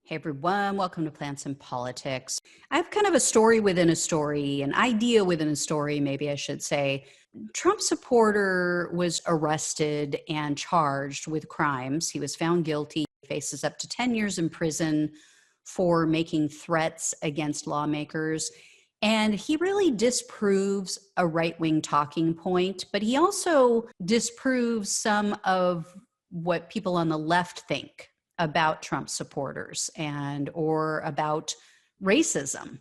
Hey everyone, welcome to Plants and Politics. I have kind of a story within a story, an idea within a story, maybe I should say. Trump supporter was arrested and charged with crimes. He was found guilty, faces up to 10 years in prison for making threats against lawmakers. And he really disproves a right-wing talking point, but he also disproves some of what people on the left think about Trump supporters or about racism.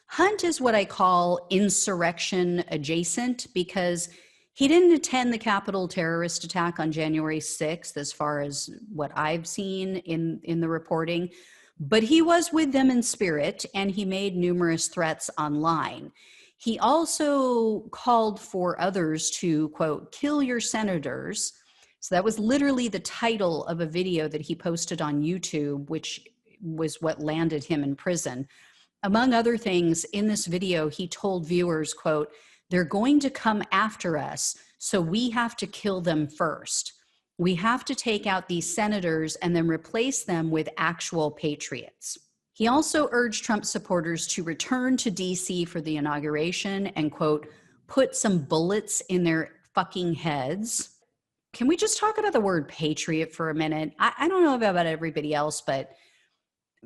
Hunt is what I call insurrection adjacent because he didn't attend the Capitol terrorist attack on January 6th, as far as what I've seen in the reporting, but he was with them in spirit and he made numerous threats online. He also called for others to, quote, kill your senators. So that was literally the title of a video that he posted on YouTube, which was what landed him in prison. Among other things, in this video, he told viewers, quote, they're going to come after us, so we have to kill them first. We have to take out these senators and then replace them with actual patriots. He also urged Trump supporters to return to DC for the inauguration and, quote, put some bullets in their fucking heads. Can we just talk about the word patriot for a minute? I don't know about everybody else, but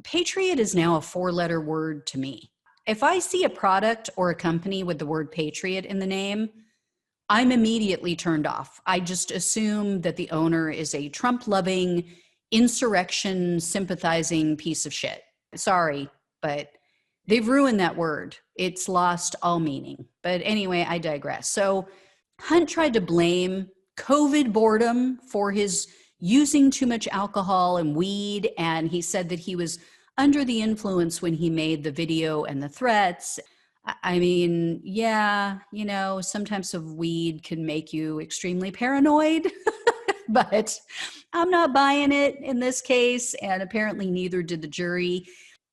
patriot is now a 4-letter word to me. If I see a product or a company with the word patriot in the name, I'm immediately turned off. I just assume that the owner is a Trump-loving, insurrection-sympathizing piece of shit. Sorry, but they've ruined that word. It's lost all meaning. But anyway, I digress. So Hunt tried to blame COVID boredom for his using too much alcohol and weed, and he said that he was under the influence when he made the video and the threats. I mean, yeah, some types of weed can make you extremely paranoid, but I'm not buying it in this case, and apparently neither did the jury.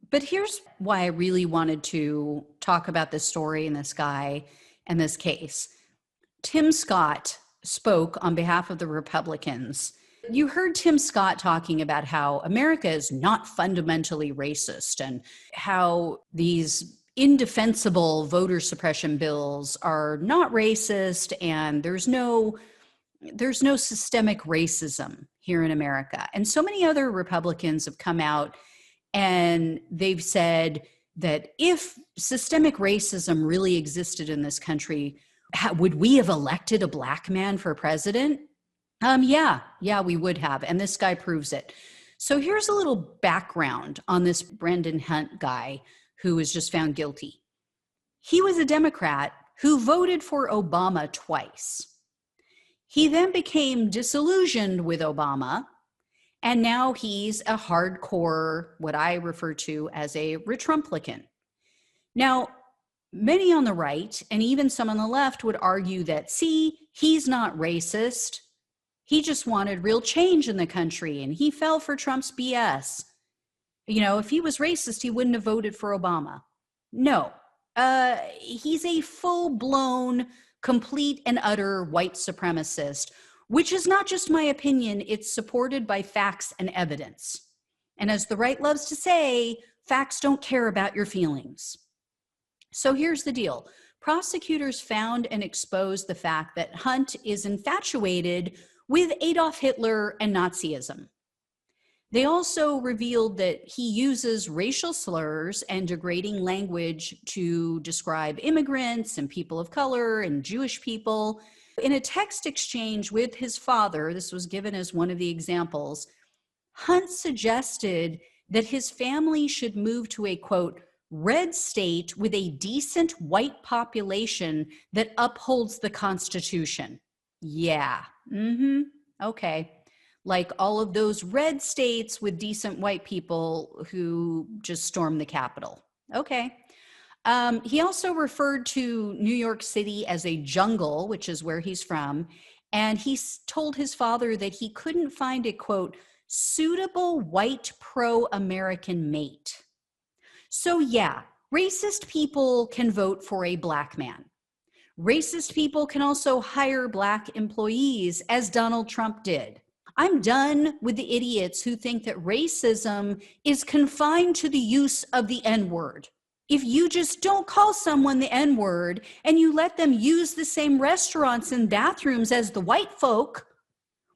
But here's why I really wanted to talk about this story and this guy and this case. Tim Scott spoke on behalf of the Republicans. You heard Tim Scott talking about how America is not fundamentally racist and how these indefensible voter suppression bills are not racist and there's no systemic racism here in America. And so many other Republicans have come out and they've said that if systemic racism really existed in this country, would we have elected a black man for president? Yeah, we would have. And this guy proves it. So here's a little background on this Brendan Hunt guy who was just found guilty. He was a Democrat who voted for Obama twice. He then became disillusioned with Obama, and now he's a hardcore, what I refer to as a Retrumplican. Now, many on the right, and even some on the left, would argue that, see, he's not racist. He just wanted real change in the country, and he fell for Trump's BS. If he was racist, he wouldn't have voted for Obama. No, he's a full-blown, complete and utter white supremacist, which is not just my opinion. It's supported by facts and evidence. And as the right loves to say, facts don't care about your feelings. So here's the deal. Prosecutors found and exposed the fact that Hunt is infatuated with Adolf Hitler and Nazism. They also revealed that he uses racial slurs and degrading language to describe immigrants and people of color and Jewish people. In a text exchange with his father, this was given as one of the examples, Hunt suggested that his family should move to a, quote, red state with a decent white population that upholds the Constitution. Yeah, okay. Like all of those red states with decent white people who just stormed the Capitol. Okay. He also referred to New York City as a jungle, which is where he's from. And he told his father that he couldn't find a, quote, suitable white pro-American mate. So yeah, racist people can vote for a black man. Racist people can also hire black employees, as Donald Trump did. I'm done with the idiots who think that racism is confined to the use of the N-word. If you just don't call someone the N-word and you let them use the same restaurants and bathrooms as the white folk,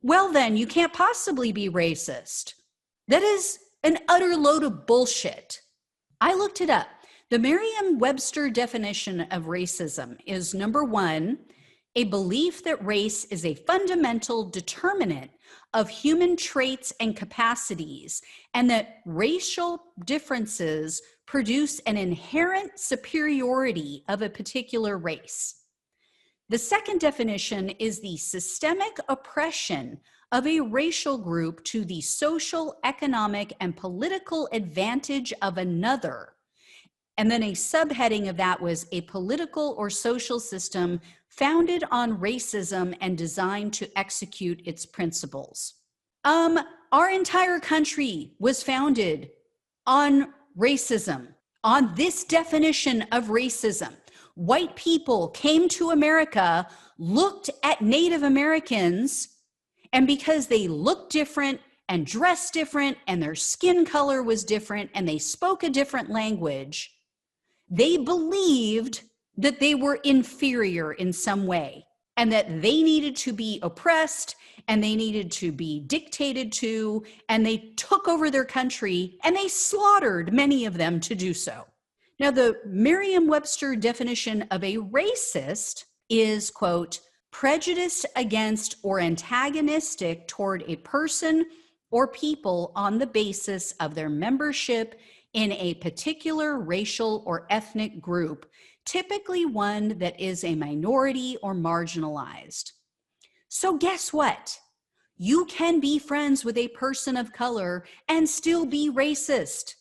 well then, you can't possibly be racist. That is an utter load of bullshit. I looked it up. The Merriam-Webster definition of racism is, number one, a belief that race is a fundamental determinant of human traits and capacities, and that racial differences produce an inherent superiority of a particular race. The second definition is the systemic oppression of a racial group to the social, economic, and political advantage of another. And then a subheading of that was a political or social system founded on racism and designed to execute its principles. Our entire country was founded on racism, on this definition of racism. White people came to America, looked at Native Americans, and because they looked different and dressed different and their skin color was different and they spoke a different language, they believed that they were inferior in some way and that they needed to be oppressed and they needed to be dictated to, and they took over their country and they slaughtered many of them to do so. Now, the Merriam-Webster definition of a racist is, quote, prejudice against or antagonistic toward a person or people on the basis of their membership in a particular racial or ethnic group, typically one that is a minority or marginalized. So guess what? You can be friends with a person of color and still be racist.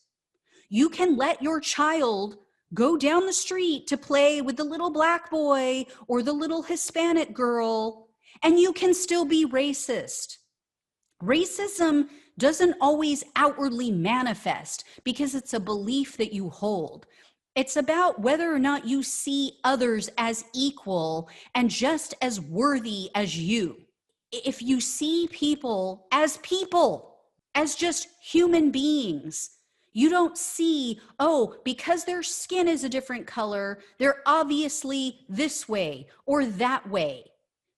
You can let your child go down the street to play with the little black boy or the little Hispanic girl, and you can still be racist. Racism doesn't always outwardly manifest because it's a belief that you hold. It's about whether or not you see others as equal and just as worthy as you. If you see people, as just human beings, you don't see, oh, because their skin is a different color, they're obviously this way or that way.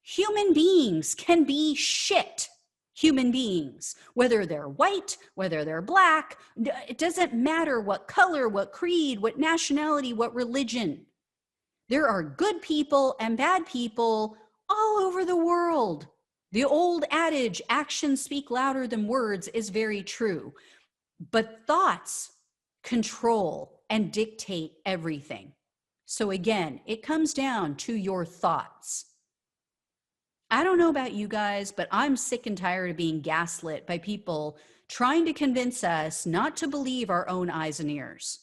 Human beings can be shit human beings, whether they're white, whether they're black. It doesn't matter what color, what creed, what nationality, what religion. There are good people and bad people all over the world. The old adage, actions speak louder than words, is very true. But thoughts control and dictate everything. So again, it comes down to your thoughts. I don't know about you guys, but I'm sick and tired of being gaslit by people trying to convince us not to believe our own eyes and ears.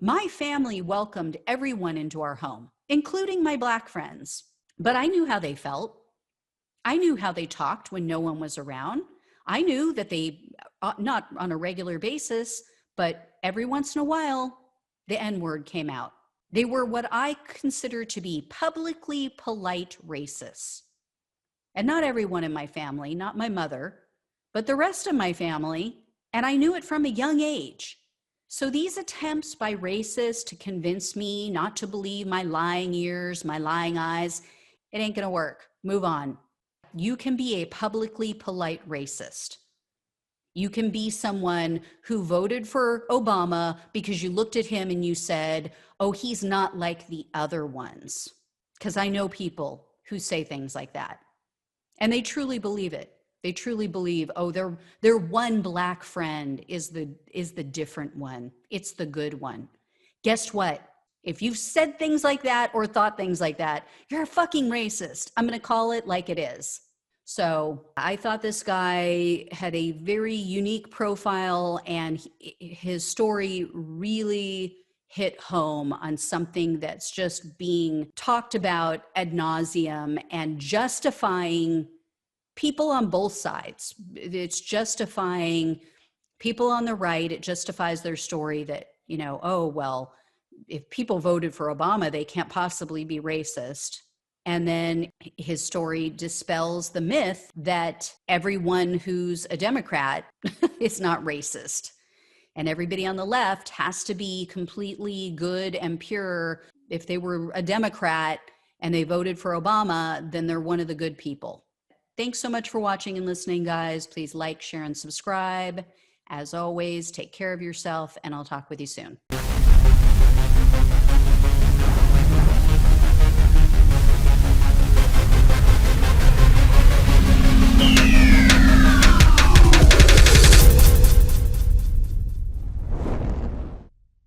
My family welcomed everyone into our home, including my black friends, but I knew how they felt. I knew how they talked when no one was around. I knew that they, not on a regular basis, but every once in a while, the N-word came out. They were what I consider to be publicly polite racists. And not everyone in my family, not my mother, but the rest of my family, and I knew it from a young age. So these attempts by racists to convince me not to believe my lying ears, my lying eyes, it ain't gonna work. Move on. You can be a publicly polite racist. You can be someone who voted for Obama because you looked at him and you said, oh, he's not like the other ones. Because I know people who say things like that. And they truly believe it. They truly believe, oh, their one black friend is the different one. It's the good one. Guess what? If you've said things like that or thought things like that, you're a fucking racist. I'm going to call it like it is. So I thought this guy had a very unique profile, and his story really hit home on something that's just being talked about ad nauseum and justifying people on both sides. It's justifying people on the right. It justifies their story that, you know, oh, well, if people voted for Obama, they can't possibly be racist. And then his story dispels the myth that everyone who's a Democrat is not racist. And everybody on the left has to be completely good and pure. If they were a Democrat and they voted for Obama, then they're one of the good people. Thanks so much for watching and listening, guys. Please like, share, and subscribe. As always, take care of yourself, and I'll talk with you soon.